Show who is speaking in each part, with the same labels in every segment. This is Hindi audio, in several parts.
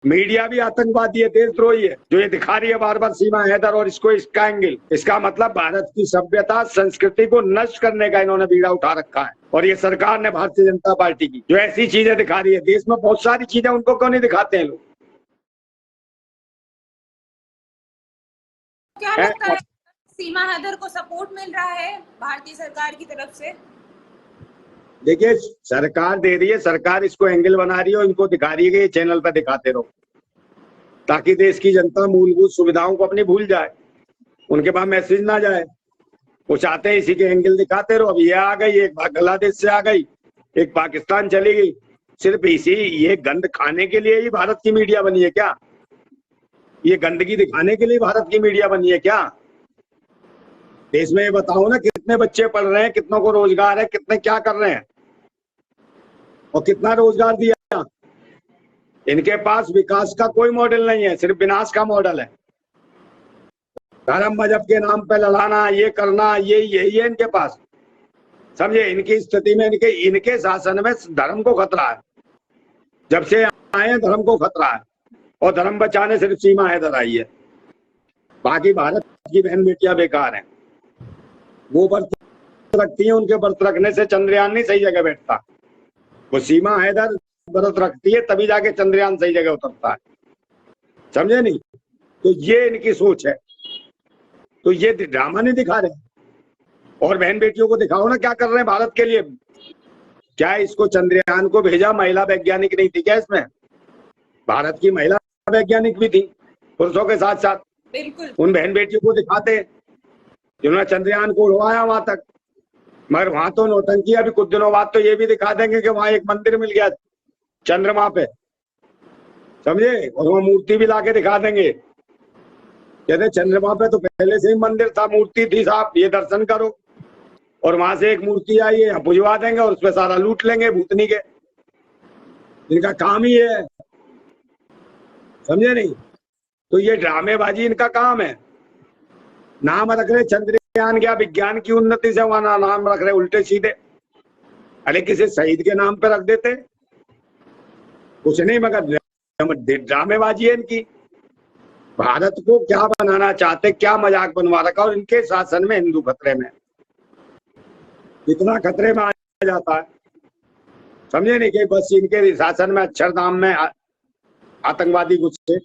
Speaker 1: मीडिया भी आतंकवादी है, देशद्रोही है, जो ये दिखा रही है बार बार सीमा हैदर और इसको इसका एंगल। इसका मतलब भारत की सभ्यता संस्कृति को नष्ट करने का इन्होंने बीड़ा उठा रखा है। और ये सरकार ने, भारतीय जनता पार्टी की, जो ऐसी चीजें दिखा रही है, देश में बहुत सारी चीजें, उनको क्यों नहीं दिखाते हैं लोग?
Speaker 2: क्या लगता है सीमा हैदर को सपोर्ट मिल रहा है भारतीय सरकार की तरफ से?
Speaker 1: देखिए, सरकार दे रही है, सरकार इसको एंगल बना रही है और इनको दिखा रही है कि ये चैनल पर दिखाते रहो, ताकि देश की जनता मूलभूत सुविधाओं को अपनी भूल जाए, उनके पास मैसेज ना जाए। वो चाहते हैं इसी के एंगल दिखाते रहो। अब ये आ गई, एक बांग्लादेश से आ गई, एक पाकिस्तान चली गई। सिर्फ इसी ये गंद खाने के लिए ही भारत की मीडिया बनी है क्या? ये गंदगी दिखाने के लिए भारत की मीडिया बनी है क्या? देश में ये बताओ ना, कितने बच्चे पढ़ रहे हैं, कितनों को रोजगार है, कितने क्या कर रहे हैं, और कितना रोजगार दिया? इनके पास विकास का कोई मॉडल नहीं है, सिर्फ विनाश का मॉडल है। धर्म मजहब के नाम पे लड़ाना, ये करना, यही है इनके पास। समझे? इनकी स्थिति में, इनके शासन में धर्म को खतरा है। जब से आए धर्म को खतरा है, और धर्म बचाने सिर्फ सीमा हैदर आई है। बाकी भारत की बहन बेटियां बेकार हैं। वो व्रत रखती हैं, उनके व्रत रखने से चंद्रयान नहीं सही जगह बैठता। वो सीमा हैदर व्रत रखती है, तभी जाके चंद्रयान सही जगह उतरता है। समझे नहीं? तो ये इनकी सोच है। तो ये ड्रामा नहीं दिखा रहे। और बहन बेटियों को दिखाओ ना क्या कर रहे हैं भारत के लिए। क्या इसको चंद्रयान को भेजा महिला वैज्ञानिक नहीं थी क्या इसमें? भारत की महिला वैज्ञानिक भी थी, पुरुषों के साथ साथ।
Speaker 2: बिल्कुल।
Speaker 1: उन बहन बेटियों को दिखाते जिन्होंने चंद्रयान को उड़वाया वहां तक। मगर वहां तो नौटंकी। अभी कुछ दिनों बाद तो ये भी दिखा देंगे कि वहां एक मंदिर मिल गया चंद्रमा पे। समझे? और वहां मूर्ति भी लाके दिखा देंगे, कहते चंद्रमा पे तो पहले से ही मंदिर था, मूर्ति थी साहब, ये दर्शन करो। और वहां से एक मूर्ति आई है, बुझवा देंगे और उसमें सारा लूट लेंगे भूतनी के। इनका काम ही है। समझे नहीं? तो ये ड्रामेबाजी इनका काम है। नाम रख रहे चंद्रयान, क्या विज्ञान की उन्नति से वहां नाम रख रहे उल्टे सीधे। अरे किसी शहीद के नाम पे रख देते, कुछ नहीं, मगर ड्रामेबाजी है इनकी। भारत को क्या बनाना चाहते, क्या मजाक बनवा रखा। और इनके शासन में हिंदू खतरे में, इतना खतरे में आ जाता है। समझे नहीं? कि बस इनके शासन में अक्षरधाम में आतंकवादी घुसे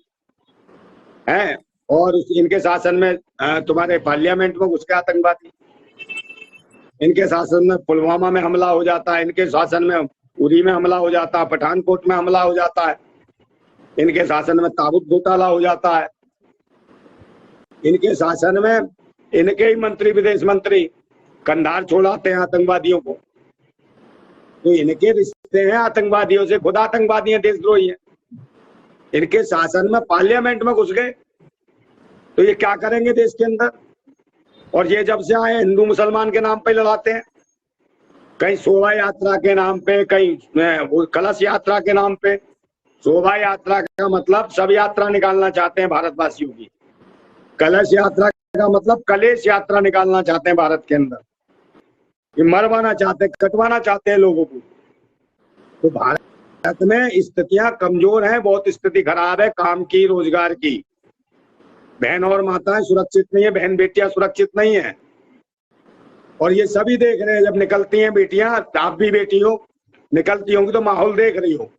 Speaker 1: हैं, और इनके शासन में तुम्हारे पार्लियामेंट में घुस के आतंकवादी, इनके शासन में पुलवामा में हमला हो जाता है, इनके शासन में उरी में हमला हो जाता है, पठानकोट में हमला हो जाता है, इनके शासन में ताबूत घोटाला हो जाता है, इनके शासन में इनके ही मंत्री, विदेश मंत्री कंधार छोड़ाते हैं आतंकवादियों को। तो इनके रिश्ते हैं आतंकवादियों से, खुद आतंकवादी हैं, देशद्रोही हैं। इनके शासन में पार्लियामेंट में घुस गए तो ये क्या करेंगे देश के अंदर? और ये जब से आए हिंदू मुसलमान के नाम पे लड़ाते हैं, कहीं शोभा यात्रा के नाम पे, कहीं कलश यात्रा के नाम पे। शोभा यात्रा का मतलब सब यात्रा निकालना चाहते हैं भारतवासियों की। कलश यात्रा का मतलब कलेश यात्रा निकालना चाहते हैं भारत के अंदर। ये मरवाना चाहते हैं, कटवाना चाहते हैं लोगों को। तो भारत में स्थितियां कमजोर हैं, बहुत स्थिति खराब है, काम की, रोजगार की। बहन और माताएं सुरक्षित नहीं है, बहन बेटियां सुरक्षित नहीं है। और ये सभी देख रहे हैं। जब निकलती हैं बेटियां, आप भी बेटी हो, निकलती होंगी तो माहौल देख रही हो।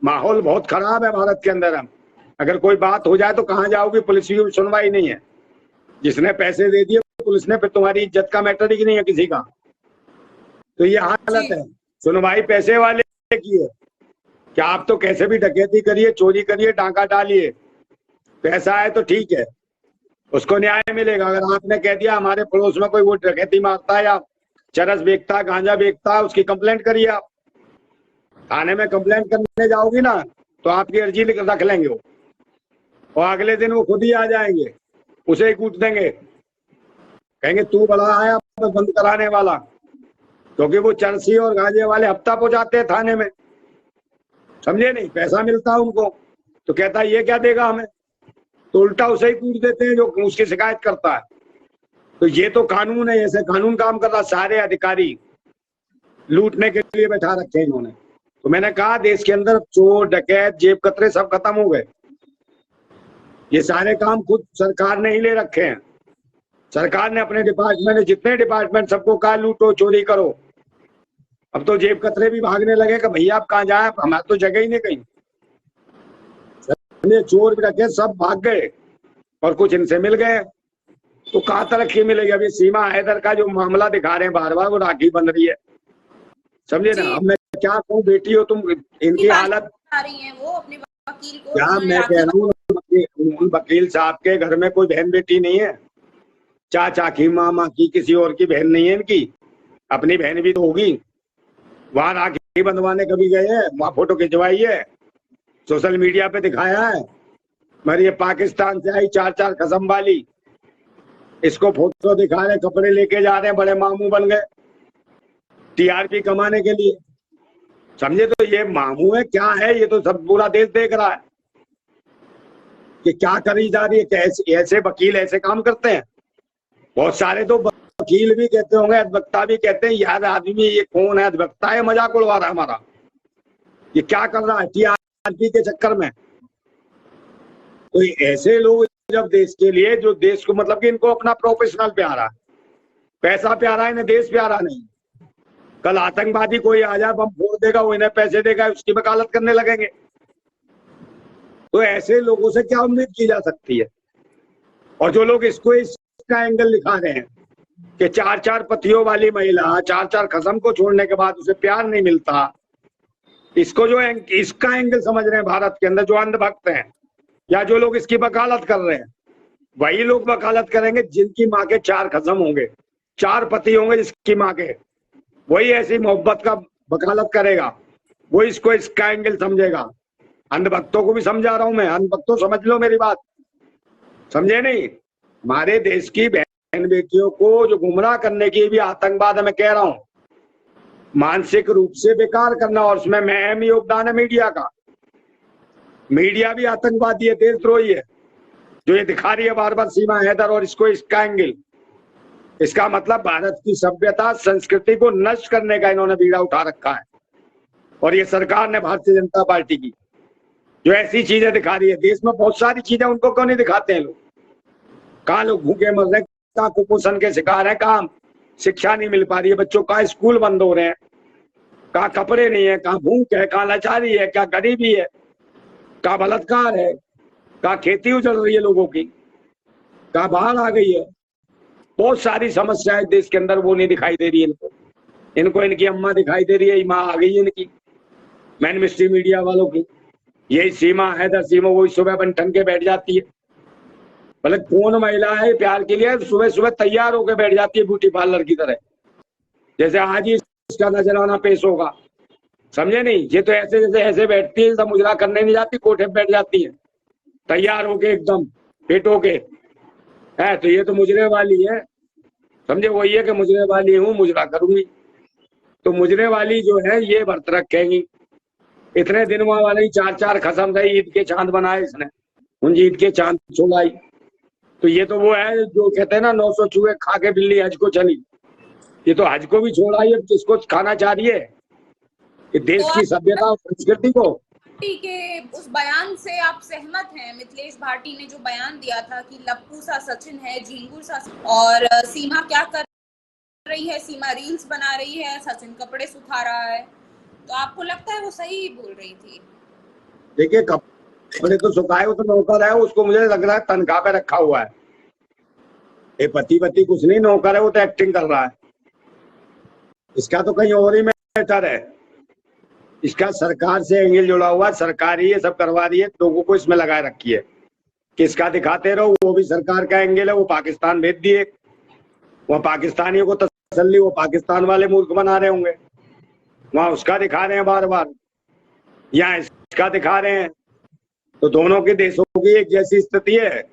Speaker 1: माहौल बहुत खराब है भारत के अंदर। हम अगर कोई बात हो जाए तो कहाँ जाओगी? पुलिस की सुनवाई नहीं है। जिसने पैसे दे दिए पुलिस ने, फिर तुम्हारी इज्जत का मैटर ही नहीं है किसी का। तो ये हालत है। सुनवाई पैसे वाले की है कि आप तो कैसे भी डकैती करिए, चोरी करिए, डांका डालिए, पैसा है तो ठीक है, उसको न्याय मिलेगा। अगर आपने कह दिया हमारे पड़ोस में कोई वो डकैती मारता है या चरस बेचता है, गांजा बेचता है, उसकी कंप्लेंट करिए। आप थाने में कंप्लेंट करने जाओगी ना तो आपकी अर्जी रख लेंगे वो, और अगले दिन वो खुद ही आ जाएंगे, उसे ही कूट देंगे, कहेंगे तू बड़ा आया बंद कराने वाला। क्योंकि वो चरसी और गांजे वाले हफ्ता पहुंचाते हैं थाने में। समझे नहीं? पैसा मिलता है उनको, तो कहता है ये क्या देगा हमें, तो उल्टा उसे ही कूट देते हैं जो उसकी शिकायत करता है। तो ये तो कानून है, ऐसे कानून काम कर रहा। सारे अधिकारी लूटने के लिए बैठा रखे हैं इन्होंने। तो मैंने कहा देश के अंदर चोर डकैत जेब कतरे सब खत्म हो गए। ये सारे काम खुद सरकार ने ही ले रखे हैं। सरकार ने अपने डिपार्टमेंट, जितने डिपार्टमेंट, सबको कहा लूटो चोरी करो। अब तो जेब कतरे भी भागने लगे कि भैया आप कहाँ जाए, हमारे तो जगह ही नहीं कहीं। चोर डकैत सब भाग गए और कुछ इनसे मिल गए। तो कहाँ तरक्की मिलेगी? अभी सीमा हैदर का जो मामला दिखा रहे हैं बार बार, वो राखी बन रही है, समझे ना। अब मैं क्या कहूँ, बेटी हो तुम, इनकी हालत
Speaker 2: आ रही है वो अपने वकील को।
Speaker 1: क्या मैं कह रहा हूँ, उन वकील साहब के घर में कोई बहन बेटी नहीं है, चाचा की, मामा की, किसी और की बहन नहीं है इनकी, अपनी बहन भी तो होगी। वहां राखी बंधवाने कभी गए हैं? वहां फोटो खिंचवाई है, सोशल मीडिया पे दिखाया है। मगर ये पाकिस्तान से आई 4-4 कसम वाली, इसको फोटो दिखा रहे, कपड़े लेके जा रहे हैं, बड़े मामू बन गए टीआरपी कमाने के लिए, समझे। तो ये मामू है क्या है? ये तो सब पूरा देश देख रहा है कि क्या करी जा रही है, कैसे ऐसे वकील ऐसे काम करते हैं। बहुत सारे तो वकील भी कहते होंगे, अधिवक्ता भी कहते हैं, यार आदमी ये कौन है, अधिवक्ता है, मजाक उड़वा रहा है हमारा, ये क्या कर रहा है टीआरपी के चक्कर में। तो ऐसे लोग जब देश के लिए, जो देश को, मतलब कि इनको अपना प्रोफेशनल प्यारा है, पैसा प्यारा है, इन्हें देश प्यारा नहीं। कल आतंकवादी कोई आ जाए, बम फोड़ देगा, वो इन्हें पैसे देगा, उसकी वकालत करने लगेंगे। तो ऐसे लोगों से क्या उम्मीद की जा सकती है? और जो लोग इसको इसका एंगल दिखा रहे हैं कि 4-4 पतियों वाली महिला 4-4 कसम को छोड़ने के बाद उसे प्यार नहीं मिलता, इसको जो इसका एंगल समझ रहे हैं भारत के अंदर जो अंधभक्त हैं, या जो लोग इसकी वकालत कर रहे हैं, वही लोग वकालत करेंगे जिनकी माँ के 4 कसम होंगे, 4 पति होंगे जिसकी माँ के, वही ऐसी मोहब्बत का वकालत करेगा, वो इसको इसका एंगल समझेगा। अंधभक्तों को भी समझा रहा हूं मैं, अंधभक्तों समझ लो मेरी बात, समझे नहीं। हमारे देश की बहन बेटियों को जो गुमराह करने की भी आतंकवाद है, मैं कह रहा हूं, मानसिक रूप से बेकार करना, और उसमें अहम योगदान है मीडिया का। मीडिया भी आतंकवादी है, देशद्रोही है, जो ये दिखा रही है बार बार सीमा हैदर, और इसको इसका एंगल। इसका मतलब भारत की सभ्यता संस्कृति को नष्ट करने का इन्होंने बीड़ा उठा रखा है। और ये सरकार ने, भारतीय जनता पार्टी की, जो ऐसी चीजें दिखा रही है, देश में बहुत सारी चीजें, उनको क्यों नहीं दिखाते हैं लोग? कहाँ लोग भूखे मर रहे हैं, कहाँ कुपोषण के शिकार हैं, कहाँ शिक्षा नहीं मिल पा रही है बच्चों, कहाँ स्कूल बंद हो रहे हैं, कहाँ कपड़े नहीं है, कहाँ भूख है, कहाँ लाचारी है, क्या गरीबी है, कहाँ बलात्कार है, कहाँ खेती उजड़ रही है लोगों की, कहाँ बाढ़ आ गई है। बहुत सारी समस्याएं देश के अंदर, वो नहीं दिखाई दे रही है इनको। इनको इनकी अम्मा दिखाई दे रही है, माँ आ गई है इनकी, मैन मिस्ट्री मीडिया वालों की। यही सीमा हैदर, सीमा वही सुबह बन ठन के बैठ जाती है, मतलब कौन महिला है प्यार के लिए सुबह सुबह तैयार होकर बैठ जाती है ब्यूटी पार्लर की तरह, जैसे आज ही इसका नजराना पेश होगा, समझे नहीं। ये तो ऐसे जैसे ऐसे बैठती है, सब मुजरा करने नहीं जाती, कोठे पे बैठ जाती है तैयार होके एकदम फिट होके है। तो ये तो मुजरे वाली है, समझे, वही है कि मुजरे वाली हूँ, मुजरा करूंगी। तो मुजरे वाली जो है ये व्रत रखेंगी, इतने दिन वाली 4-4 कसम रही, ईद के चांद बनाए इसने, उन ईद के चांद छुड़ाई। तो ये तो वो है जो कहते हैं ना, 900 चूहे खा के बिल्ली हज को चली, ये तो हज को भी छोड़ाई है, किसको खाना चाह रही है कि देश की सभ्यता और संस्कृति को।
Speaker 2: के उस बयान से आप सहमत हैं? मिथिलेश भाटी ने जो बयान दिया था कि लप्पू सा सचिन है, झिंगुर सा, और सीमा क्या कर रही है, सीमा रील्स बना रही है, सचिन कपड़े सुखा रहा है, तो आपको लगता है वो सही बोल रही थी?
Speaker 1: देखिए, कपड़े तो सुखाए, वो तो नौकर है, उसको मुझे लग रहा है तनख्वाह पे रखा हुआ है। ये पति कुछ नहीं, नौकर है, वो तो एक्टिंग कर रहा है। इसका तो कहीं और ही मैटर है, इसका सरकार से एंगल जुड़ा हुआ है, सरकार ही ये सब करवा रही है, लोगों को इसमें लगाए रखी है। किसका दिखाते रहो, वो भी सरकार का एंगल है। वो पाकिस्तान भेज दिए, वो पाकिस्तानियों को तसल्ली, वो पाकिस्तान वाले मूर्ख बना रहे होंगे, वहां उसका दिखा रहे हैं बार बार, यहाँ इसका दिखा रहे हैं। तो दोनों के देशों की एक जैसी स्थिति है,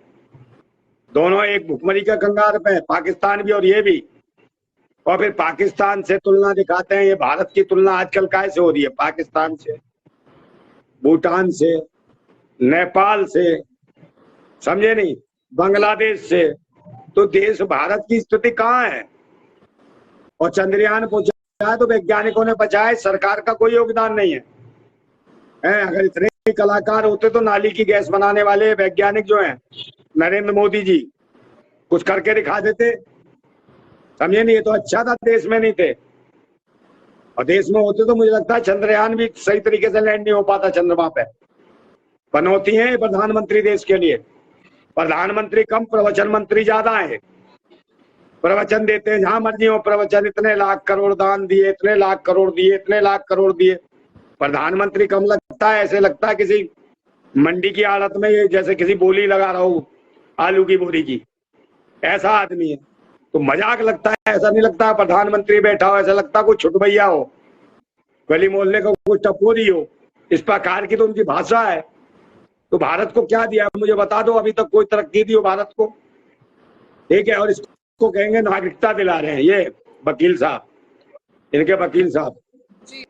Speaker 1: दोनों एक भुखमरी का कंगाल पे, पाकिस्तान भी और ये भी। और फिर पाकिस्तान से तुलना दिखाते हैं। ये भारत की तुलना आजकल कैसे हो रही है? पाकिस्तान से, भूटान से, नेपाल से, समझे नहीं, बांग्लादेश से। तो देश भारत की स्थिति कहाँ है? और चंद्रयान पहुंचा तो वैज्ञानिकों ने बचाया, सरकार का कोई योगदान नहीं है। हैं। अगर इतने ही कलाकार होते तो नाली की गैस बनाने वाले वैज्ञानिक जो हैं नरेंद्र मोदी जी कुछ करके दिखा देते। समझे नहीं, ये तो अच्छा था देश में नहीं थे, और देश में होते तो मुझे लगता है चंद्रयान भी सही तरीके से लैंड नहीं हो पाता चंद्रमा पे। बनौती है प्रधानमंत्री देश के लिए, प्रधानमंत्री कम प्रवचन मंत्री ज्यादा है। प्रवचन देते हैं जहां मर्जी हो प्रवचन, इतने लाख करोड़ दान दिए, इतने लाख करोड़ दिए, इतने लाख करोड़ दिए। प्रधानमंत्री कम लगता है, ऐसे लगता है किसी मंडी की आड़त में ये जैसे किसी बोली लगा रहा हूं आलू की बोरी की, ऐसा आदमी है। तो मजाक लगता है, ऐसा नहीं लगता प्रधानमंत्री बैठा हो, ऐसा लगता कोई छुटभैया हो, गली मोहल्ले का कोई टपोरी हो। इस प्रकार की तो उनकी भाषा है। तो भारत को क्या दिया मुझे बता दो, अभी तक कोई तरक्की दी हो भारत को? ठीक है, और इसको कहेंगे नागरिकता दिला रहे हैं ये वकील साहब, इनके वकील साहब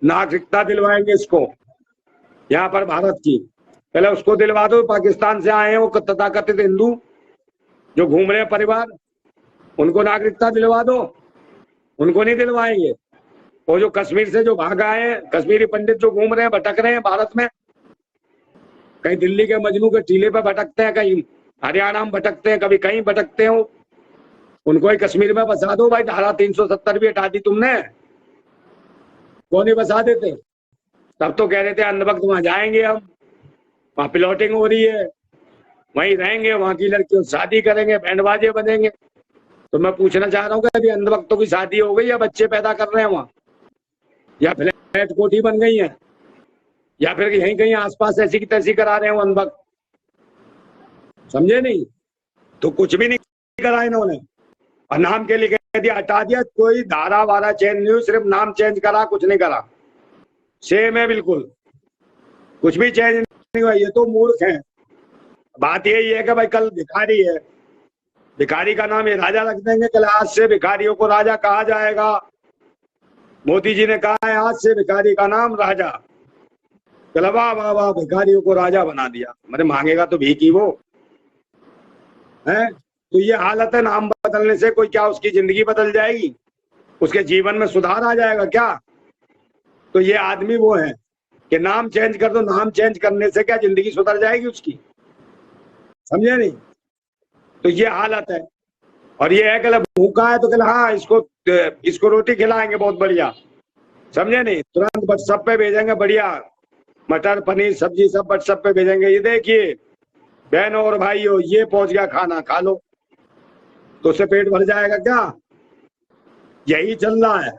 Speaker 1: नागरिकता दिलवाएंगे इसको यहाँ पर भारत की। पहले उसको दिलवा दो, पाकिस्तान से आए हैं वो तथाकथित हिंदू जो घूम रहे हैं परिवार, उनको नागरिकता दिलवा दो। उनको नहीं दिलवाएंगे। वो जो कश्मीर से जो भाग आए हैं, कश्मीरी पंडित जो घूम रहे हैं, भटक रहे हैं भारत में, कहीं दिल्ली के मजनू के टीले पे भटकते हैं, कहीं हरियाणा में भटकते हैं, कभी कहीं भटकते हो, उनको ही कश्मीर में बसा दो भाई। धारा 370 भी हटा दी तुमने, कौन ही बसा देते? तब तो कह रहे थे अंधभक्त वहां जाएंगे, हम वहां प्लॉटिंग हो रही है, वहीं रहेंगे, वहां की लड़कियों शादी करेंगे, बैंडबाजे बनेंगे। तो मैं पूछना चाह रहा हूँ कि अभी अंधभक्तों की शादी हो गई या बच्चे पैदा कर रहे हैं वहां, या फ्लैट कोठी बन गई है, या फिर यहीं कहीं आसपास ऐसी की तैसी करा रहे हो अंधभक्त? समझे नहीं? तो कुछ भी नहीं करा इन्होंने, और नाम के लिए कह दिया, हटा दिया। कोई धारा वारा चेंज नहीं हुई, सिर्फ नाम चेंज करा, कुछ नहीं करा, सेम है बिल्कुल, कुछ भी चेंज नहीं हुआ। ये तो मूर्ख है। बात यही है कि भाई कल भिखारी है, भिखारी का नाम ये राजा रख देंगे, कल आज से भिखारियों को राजा कहा जाएगा। मोदी जी ने कहा है आज से भिखारी का नाम राजा। चलो वाह वाह वाह, भिखारियों को राजा बना दिया। मैंने मांगेगा तो भीख ही वो है। तो ये हालत है, नाम बदलने से कोई क्या उसकी जिंदगी बदल जाएगी, उसके जीवन में सुधार आ जाएगा क्या? तो ये आदमी वो है कि नाम चेंज कर दो, नाम चेंज करने से क्या जिंदगी सुधर जाएगी उसकी? समझे नहीं? तो ये हालत है। और ये है कि भूखा है तो कल हाँ इसको रोटी खिलाएंगे बहुत बढ़िया, समझे नहीं? तुरंत व्हाट्सएप पे भेजेंगे बढ़िया मटर पनीर सब्जी सब व्हाट्सएप पे भेजेंगे, ये देखिए बहनों और भाइयों ये पहुंच गया खाना, खा लो। तो उससे पेट भर जाएगा क्या? यही चल रहा है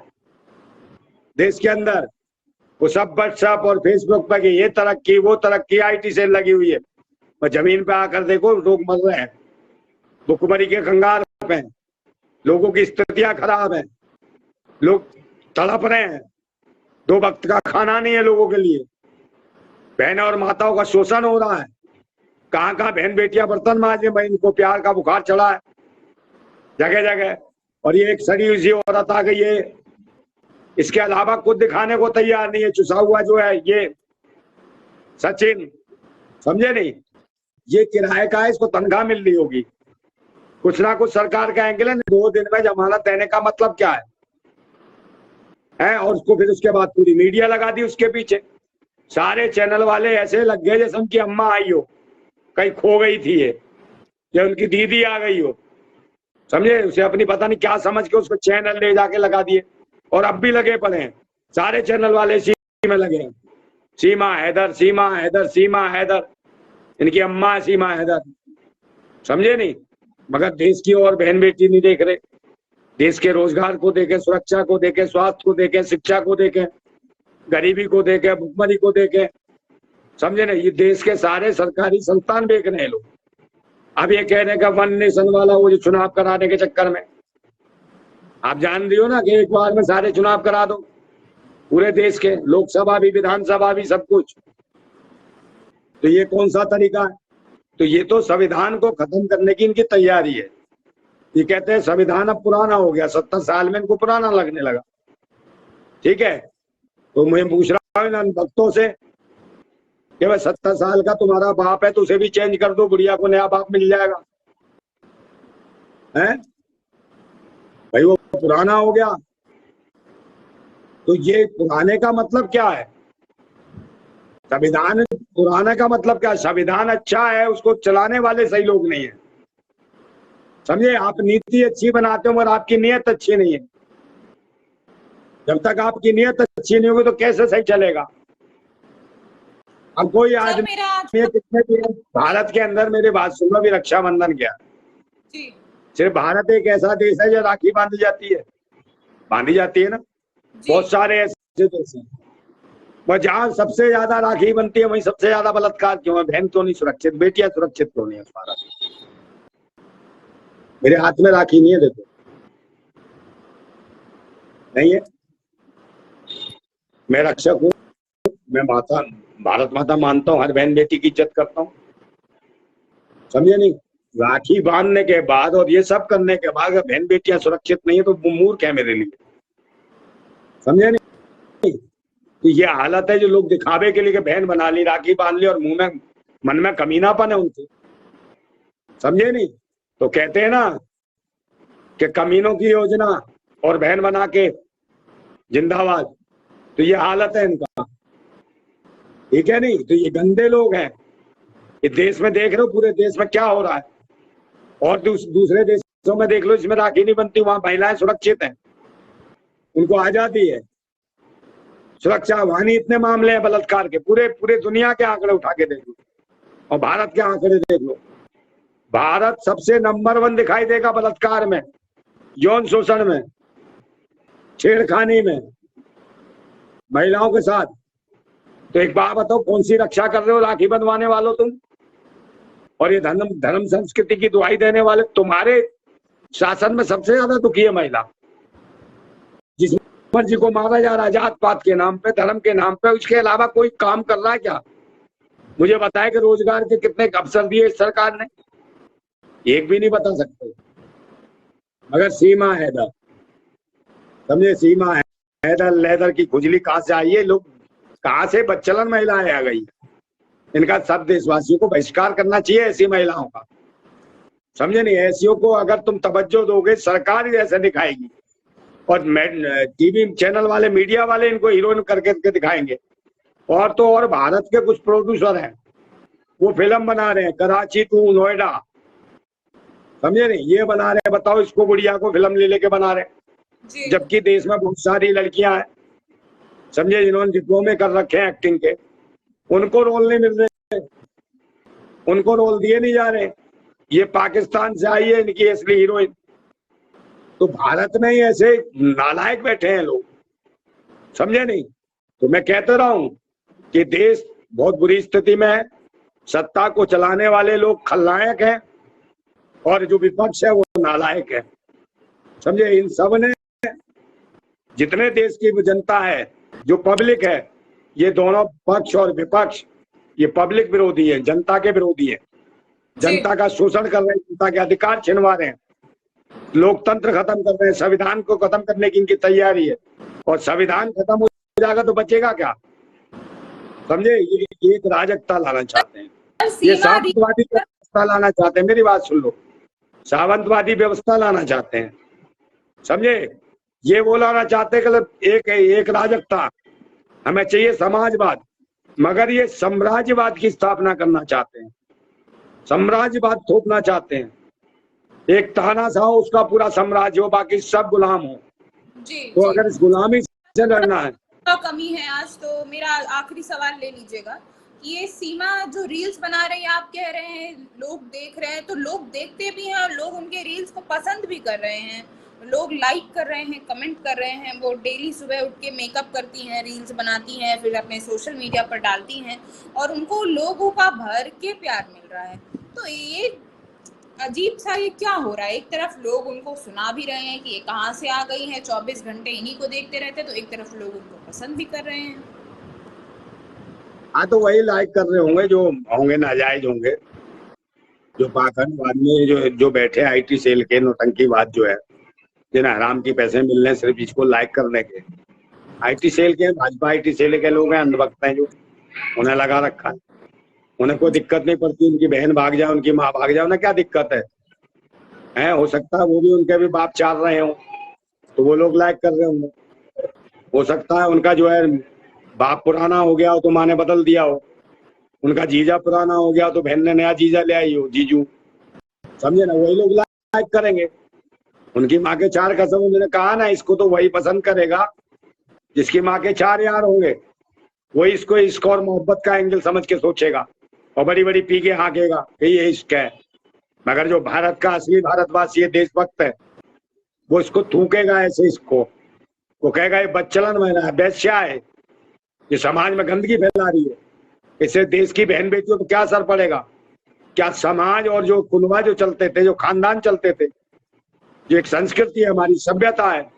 Speaker 1: देश के अंदर। वो सब व्हाट्सएप और फेसबुक पर ये तरक्की वो तरक्की, IT सेल लगी हुई है, और जमीन पे आकर देखो लोग मर रहे हैं, भुखमरी के कंगाल पे, लोगों की स्थितियां खराब है, लोग तड़प रहे हैं, 2 वक्त का खाना नहीं है लोगों के लिए, बहनों और माताओं का शोषण हो रहा है। कहाँ कहाँ बहन बेटियां बर्तन मांजे, भाई इनको प्यार का बुखार चढ़ा है जगह जगह। और ये एक सड़ी हुई औरत आ गई है, इसके अलावा कुछ दिखाने को तैयार नहीं है। चुसा हुआ जो है ये सचिन, समझे नहीं? ये किराए का है, इसको तनख्वाह मिल रही होगी, कुछ ना कुछ सरकार का एंगल है। 2 दिन में जमानत देने का मतलब क्या है? और उसको फिर उसके बाद पूरी मीडिया लगा दी उसके पीछे, सारे चैनल वाले ऐसे लग गए जैसे उनकी अम्मा आई हो, कहीं खो गई थी ये, या उनकी दीदी आ गई हो, समझे? उसे अपनी पता नहीं क्या समझ के उसको चैनल ले जाके लगा दिए, और अब भी लगे पड़े हैं सारे चैनल वाले इसी में लगे हैं। सीमा हैदर, सीमा हैदर, सीमा हैदर, इनकी अम्मा सीमा हैदर, समझे नहीं? मगर देश की और बहन बेटी नहीं देख रहे, देश के रोजगार को देखें, सुरक्षा को देखें, स्वास्थ्य को देखें, शिक्षा को देखें, गरीबी को देखें, भुखमरी को देखें, समझे ना? ये देश के सारे सरकारी संस्थान बेच रहे हैं लोग। अब ये कह रहे हैं कि 1 नेशन वाला वो जो चुनाव कराने के चक्कर में, आप जान रही हो ना कि एक बार में सारे चुनाव करा दो पूरे देश के, लोकसभा भी विधानसभा भी सब कुछ। तो ये कौन सा तरीका है? तो ये तो संविधान को खत्म करने की इनकी तैयारी है। ये कहते हैं संविधान अब पुराना हो गया, 70 साल में इनको पुराना लगने लगा। ठीक है, तो मैं पूछ रहा हूँ इन भक्तों से कि भाई 70 साल का तुम्हारा बाप है तो उसे भी चेंज कर दो, बुढ़िया को नया बाप मिल जाएगा, है भाई? वो पुराना हो गया। तो ये पुराने का मतलब क्या है? संविधान पुराने का मतलब क्या? संविधान अच्छा है, उसको चलाने वाले सही लोग नहीं है, समझे? आप नीति अच्छी बनाते हो मगर आपकी नीयत अच्छी नहीं है। जब तक आपकी नीयत अच्छी नहीं होगी तो कैसे सही चलेगा? अब कोई
Speaker 2: सर
Speaker 1: आदमी
Speaker 2: मेरा आज
Speaker 1: कितने भी भारत के अंदर, मेरी बात सुनो, भी रक्षाबंधन क्या,
Speaker 2: जी
Speaker 1: सिर्फ भारत एक ऐसा देश है जो राखी बांधी जाती है ना।
Speaker 2: जी
Speaker 1: बहुत सारे ऐसे देश हैं, वह जहाँ सबसे ज्यादा राखी बनती है वहीं सबसे ज्यादा बलात्कार क्यों है? बहन क्यों नहीं सुरक्षित? बेटियां सुरक्षित क्यों नहीं है भारत? मेरे हाथ में राखी नहीं है, देखो, नहीं है। मैं रक्षक हूँ, मैं माता, भारत माता मानता हूँ, हर बहन बेटी की इज्जत करता हूँ, समझे नहीं? राखी बांधने के बाद और ये सब करने के बाद अगर बहन बेटियां सुरक्षित नहीं है तो वो मूर्ख है मेरे लिए, समझे नहीं? तो ये हालत है जो लोग दिखावे के लिए बहन बना ली, राखी बांध ली और मुंह में मन में कमीनापन है उनसे, समझे नहीं? तो कहते हैं ना कि कमीनों की योजना और बहन बना के जिंदाबाद। तो ये हालत है इनका, ठीक है नहीं? तो ये गंदे लोग हैं। ये देश में देख रहे हो, पूरे देश में क्या हो रहा है, और दूसरे देशों में देख लो, इसमें राखी नहीं बनती, वहां महिलाएं सुरक्षित हैं, उनको आजादी है, सुरक्षा। वहां नहीं इतने मामले हैं बलात्कार के, पूरे पूरे दुनिया के आंकड़े उठा के देख लो और भारत के आंकड़े देख लो, भारत सबसे नंबर 1 दिखाई देगा बलात्कार में, यौन शोषण में, छेड़खानी में महिलाओं के साथ। तो एक बात बताओ, कौन सी रक्षा कर रहे हो राखी बंधवाने वालों तुम? और ये धर्म संस्कृति की दुहाई देने वाले, तुम्हारे शासन में सबसे ज्यादा दुखी है महिला, जिस मर्जी को मारा जा रहा है जात पात के नाम पे, धर्म के नाम पे। उसके अलावा कोई काम कर रहा है क्या? मुझे बताए कि रोजगार के कितने अवसर दिए इस सरकार ने, एक भी नहीं बता सकते। मगर सीमा हैदर, समझे? सीमा हैदर लेदर की खुजली कहां से आई है? लोग कहां से बच्चलन महिलाएं आ गई? इनका सब देशवासियों को बहिष्कार करना चाहिए ऐसी महिलाओं का, समझे नहीं? ऐसियों को अगर तुम तवज्जो दोगे, सरकार ही ऐसे दिखाएगी और टीवी चैनल वाले, मीडिया वाले इनको हीरोइन करके दिखाएंगे। और तो और भारत के कुछ प्रोड्यूसर हैं, वो फिल्म बना रहे हैं, कराची टू नोएडा, समझे नहीं? ये बना रहे हैं, बताओ, इसको बुढ़िया को फिल्म ले लेके बना रहे हैं, जबकि देश में बहुत सारी लड़कियां हैं, समझे, जिन्होंने डिप्लोमे कर रखे हैं एक्टिंग के, उनको रोल नहीं मिल रहे, उनको रोल दिए नहीं जा रहे। ये पाकिस्तान से आई है इनकी असली हीरोइन। तो भारत में ही ऐसे नालायक बैठे हैं लोग, समझे नहीं? तो मैं कहता रहा हूं कि देश बहुत बुरी स्थिति में है, सत्ता को चलाने वाले लोग खलनायक हैं और जो विपक्ष है वो नालायक है, समझे? इन सब ने, जितने देश की जनता है, जो पब्लिक है, ये दोनों पक्ष और विपक्ष, ये पब्लिक विरोधी है, जनता के विरोधी है, जनता का शोषण कर रहे हैं, जनता के अधिकार छिनवा रहे हैं, लोकतंत्र खत्म कर रहे हैं, संविधान को खत्म करने की इनकी तैयारी है। और संविधान खत्म हो जाएगा तो बचेगा क्या, समझे? ये एक राजकता लाना चाहते हैं, ये सावंतवादी व्यवस्था लाना चाहते हैं। मेरी बात सुन लो, सावंतवादी व्यवस्था लाना चाहते हैं, समझे? ये वो लाना चाहते हैं कि एक राजकता हमें चाहिए, समाजवाद, मगर ये साम्राज्यवाद की स्थापना करना चाहते हैं, साम्राज्यवाद थोपना चाहते हैं। एक तानाशाह हो, उसका पूरा साम्राज्य हो, बाकी सब गुलाम हो। तो अगर इस गुलामी से लड़ना है
Speaker 2: तो कमी है आज। तो मेरा आखिरी सवाल ले लीजिएगा, ये सीमा जो रील्स बना रही है, आप कह रहे हैं लोग देख रहे हैं, तो लोग देखते भी हैं और लोग उनके रील्स को पसंद भी कर रहे हैं, लोग लाइक कर रहे हैं, कमेंट कर रहे हैं। वो डेली सुबह उठ के मेकअप करती हैं, रील्स बनाती हैं, फिर अपने सोशल मीडिया पर डालती हैं और उनको लोगों का भर के प्यार मिल रहा है। तो ये अजीब सा ये क्या हो रहा है? एक तरफ लोग उनको सुना भी रहे हैं कि ये कहाँ से आ गई है, 24 घंटे इन्हीं को देखते रहते, तो एक तरफ लोग उनको पसंद भी कर रहे हैं।
Speaker 1: हाँ, तो वही लाइक कर रहे होंगे जो होंगे नाजायज होंगे, जो पाखंडवाद में जो बैठे आईटी सेल के नौटंकीवाद जो है, जिन्हें हराम की पैसे मिल रहे हैं सिर्फ इसको लाइक करने के, आईटी सेल के, भाजपा आईटी सेल के लोग हैं, अंधभक्त हैं, जो उन्हें लगा रखा है। उन्हें कोई दिक्कत नहीं पड़ती, उनकी बहन भाग जाए, उनकी माँ भाग जाए, उन्हें क्या दिक्कत है? हो सकता है वो भी उनके भी बाप चाल रहे हो, तो वो लोग लाइक कर रहे होंगे। हो सकता है उनका जो है बाप पुराना हो गया हो तो माँ ने बदल दिया हो, उनका जीजा पुराना हो गया तो बहन ने नया जीजा ले आई हो, जीजू, समझे ना, वही लोग लाइक करेंगे। उनकी माँ के 4 कसम, उन्होंने कहा ना, इसको तो वही पसंद करेगा जिसकी माँ के 4 यार होंगे, वही इसको इश्क और मोहब्बत का एंगल समझ के सोचेगा और बड़ी बड़ी पी के हाँकेगा कि ये इश्क है। मगर जो भारत का असली भारतवासी है, देशभक्त है, वो इसको थूकेगा ऐसे, इसको वो कहेगा ये बच्चलन महिला है, बेश्या है, ये समाज में गंदगी फैला रही है। इससे देश की बहन बेटियों पर क्या असर पड़ेगा? क्या समाज और जो कुनबा जो चलते थे, जो खानदान चलते थे, जो एक संस्कृति है, हमारी सभ्यता है,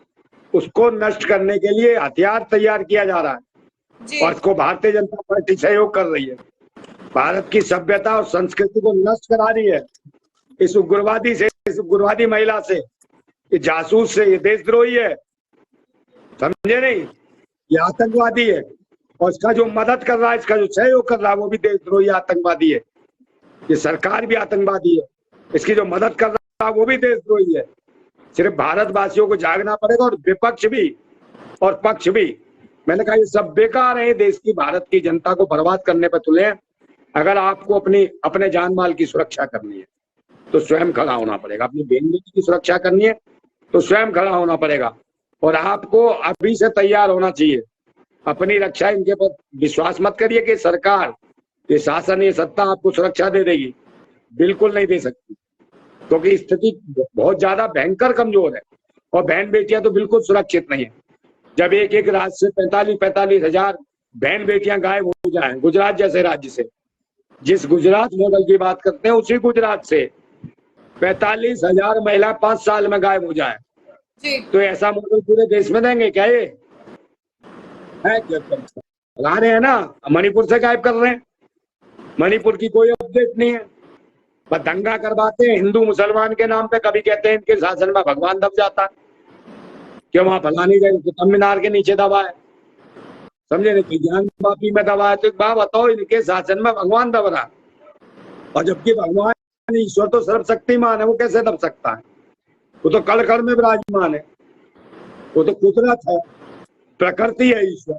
Speaker 1: उसको नष्ट करने के लिए हथियार तैयार किया जा रहा है और इसको भारतीय जनता पार्टी सहयोग कर रही है। भारत की सभ्यता और संस्कृति को नष्ट करा रही है इस उग्रवादी से, इस उग्रवादी महिला से, ये जासूस से, ये देशद्रोही है, समझे नहीं, ये आतंकवादी है और इसका जो मदद कर रहा है, इसका जो सहयोग कर रहा है, वो भी देशद्रोही आतंकवादी है। ये सरकार भी आतंकवादी है, इसकी जो मदद कर रहा है वो भी देशद्रोही है। सिर्फ भारतवासियों को जागना पड़ेगा और विपक्ष भी और पक्ष भी। मैंने कहा ये सब बेकार है, देश की, भारत की जनता को बर्बाद करने पर तुले हैं। अगर आपको अपने जान माल की सुरक्षा करनी है तो स्वयं खड़ा होना पड़ेगा, अपनी बहन बेटी की सुरक्षा करनी है तो स्वयं खड़ा होना पड़ेगा और आपको अभी से तैयार होना चाहिए। अपनी रक्षा, इनके पर विश्वास मत करिए कि सरकार, ये शासन, ये सत्ता आपको सुरक्षा दे देगी, बिल्कुल नहीं दे सकती, क्योंकि स्थिति बहुत ज्यादा भयंकर कमजोर है और बहन बेटियां तो बिल्कुल सुरक्षित नहीं है। जब एक एक राज्य से 45 हजार बहन बेटियां गायब हो जाएं, गुजरात जैसे राज्य से, जिस गुजरात मॉडल की बात करते हैं, उसी गुजरात से 45,000 महिला 5 साल में गायब हो जाए, तो ऐसा मॉडल पूरे देश में देंगे क्या? ये है क्या? ला रहे हैं ना, मणिपुर से गायब कर रहे हैं, मणिपुर की कोई अपडेट नहीं है, बस दंगा करवाते हैं हिंदू मुसलमान के नाम पे। कभी कहते हैं इनके शासन में भगवान दब जाता है, क्यों? वहां फलानी जगह कुतुब मीनार के नीचे दबा है, समझे नहीं, ज्ञान वापी में दबा है, तो एक बात बताओ, इनके शासन में भगवान दब रहा है, और जबकि भगवान ईश्वर तो सर्वशक्तिमान है, वो कैसे दब सकता है? वो तो कण कण में विराजमान है, वो तो कुदरत है, प्रकृति है ईश्वर।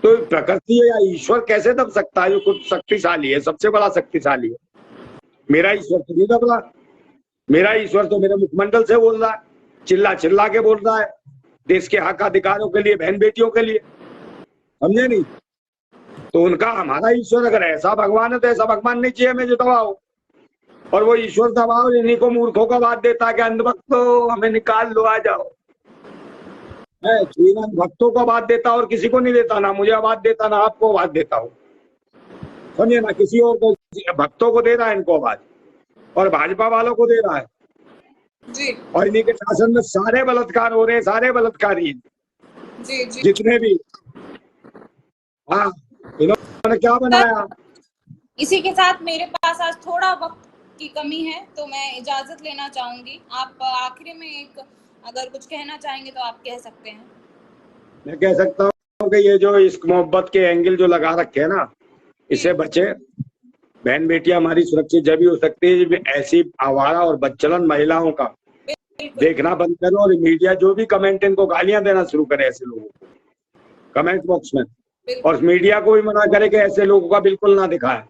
Speaker 1: तो प्रकृति या ईश्वर कैसे दब सकता है? जो खुद शक्तिशाली है, सबसे बड़ा शक्तिशाली है। मेरा ईश्वर तो नहीं दब रहा, मेरा ईश्वर तो मेरे मुखमंडल से बोल रहा है, चिल्ला चिल्ला के बोल रहा है, देश के हक अधिकारों के लिए, बहन बेटियों के लिए, समझे नहीं? तो उनका, हमारा ईश्वर अगर ऐसा भगवान है तो ऐसा भगवान नहीं चाहिए हमें जो दबाओ, और वो ईश्वर दबाओ इन्हीं को मूर्खों का बात देता है कि अंधभक्तों हमें निकाल लो, आ जाओ। भक्तों को बात देता और किसी को नहीं देता, ना मुझे आवाज देता, ना आपको आवाज देता हूँ, समझे ना, किसी और को, भक्तों को दे रहा है इनको आवाज, और भाजपा वालों को दे रहा है
Speaker 2: जी।
Speaker 1: और इन्हीं के शासन में सारे बलात्कार हो रहे हैं, सारे बलात्कारी
Speaker 2: जी जी
Speaker 1: जितने भी। हाँ, इन्होंने क्या बनाया?
Speaker 2: इसी के साथ मेरे पास आज थोड़ा वक्त की कमी है तो मैं इजाजत लेना चाहूंगी। आप आखिरी में एक अगर कुछ कहना चाहेंगे तो आप कह सकते हैं।
Speaker 1: मैं कह सकता हूँ कि ये जो इश्क मोहब्बत के एंगल जो लगा रखे हैं ना, इससे बचे। बहन बेटियां हमारी सुरक्षित जब भी हो सकती है जब ऐसी आवारा और बच्चलन महिलाओं का देखना बंद करो, और मीडिया जो भी कमेंट, इनको गालियां देना शुरू करे ऐसे लोगों को कमेंट बॉक्स में, और मीडिया को भी मना करे कि ऐसे लोगों का बिल्कुल ना दिखाए,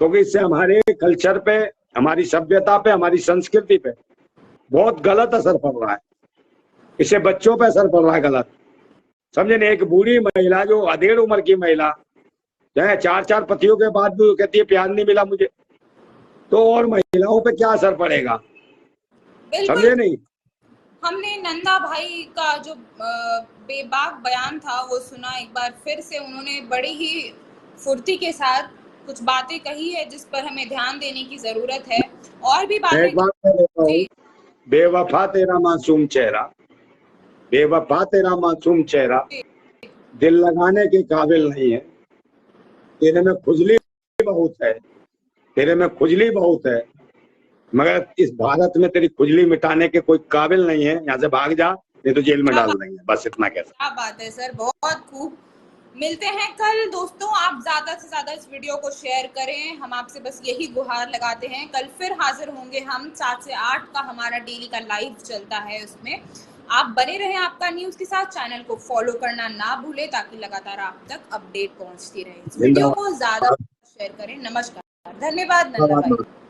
Speaker 1: क्योंकि इससे हमारे कल्चर पे, हमारी सभ्यता पे, हमारी संस्कृति पे बहुत गलत असर पड़ रहा है। इससे बच्चों पे असर पड़ रहा है गलत, समझे नहीं? एक बूढ़ी महिला, जो अधेड़ उम्र की महिला, चाहे 4 पतियों के बाद भी कहती है प्यार नहीं मिला मुझे, तो और महिलाओं पे क्या असर पड़ेगा, समझे नहीं?
Speaker 2: हमने नंदा भाई का जो बेबाक बयान था वो सुना, एक बार फिर से उन्होंने बड़ी ही फुर्ती के साथ कुछ बातें कही है जिस पर हमें ध्यान देने की जरूरत है। और भी बातें,
Speaker 1: एक बात मैं कहता हूँ, बेवफा तेरा मासूम चेहरा, बेवफा तेरा मासूम चेहरा दिल लगाने के काबिल नहीं है, तेरे में खुजली बहुत है, तेरे में खुजली बहुत है, मगर इस भारत में तेरी खुजली मिटाने के कोई काबिल नहीं है। यहाँ से भाग जा, नहीं तो जेल में डाल देंगे। बस इतना कहता।
Speaker 2: क्या बात है सर, बहुत खूब। मिलते हैं कल दोस्तों, आप ज्यादा से ज्यादा इस वीडियो को शेयर करें, हम आपसे बस यही गुहार लगाते हैं। कल फिर हाजिर होंगे हम, 7 से 8 का हमारा डेली का लाइव चलता है, उसमें आप बने रहें आपका न्यूज के साथ। चैनल को फॉलो करना ना भूले ताकि लगातार आप तक अपडेट पहुंचती रहे। इस वीडियो को ज्यादा शेयर करें। नमस्कार, धन्यवाद नंदा भाई।